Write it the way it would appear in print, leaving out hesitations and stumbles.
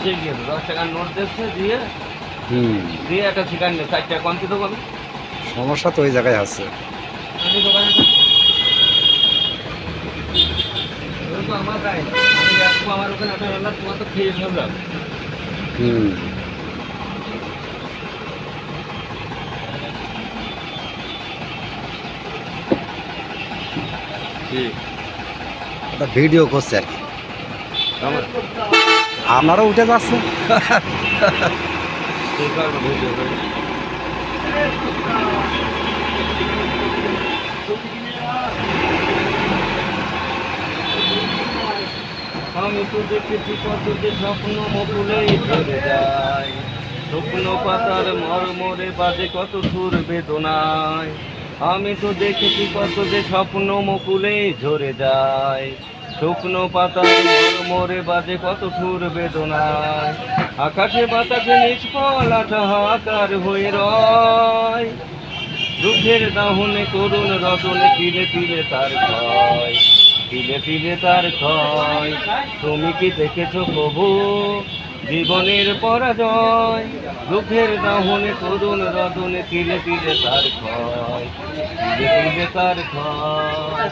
এসে গিয়েছে 10 টাকার নোট দিচ্ছে দিয়ে দিয়ে একটা চিকেন নিয়ে 4 টাকা কম দিতে বলে। সমস্যা তো ওই জায়গায় আছে। আমি দোকানে তো আমার গায়ে না। আমি রাখবো আমার ওখানে একটা রান্না তোমার তো খেয়ে ফেললাম। হুম একটা ভিডিও করছে আর কি, আমার আপনারাও উঠে যাচ্ছে। কি করবো ভিডিও করে? আমি তো দেখেছি কত যে স্বপ্ন মুকুলেই ঝরে যায়, শুকনো পাতার মরমরে বাজে কত সুর বেদনায়। আমি তো দেখেছি কত যে স্বপ্ন মুকুলেই ঝরে যায়, শুকনো পাতার মরমরে বাজে কত সুর বেদনায়। আকাশে বাতাসে নিষ্ফল আশা হাহাকার হয়ে রয়, দুঃখের দাহনে করুণ রতনে তিলে তিলে তার ক্ষয়, তিলে তিলে তার ক্ষয়। তুমি কি দেখেছো প্রভু জীবনের পরাজয়, দুঃখের দাহনে করুণ রতনে তিলে তিলে তার ক্ষয়, তিলে তিলে তার ক্ষয়।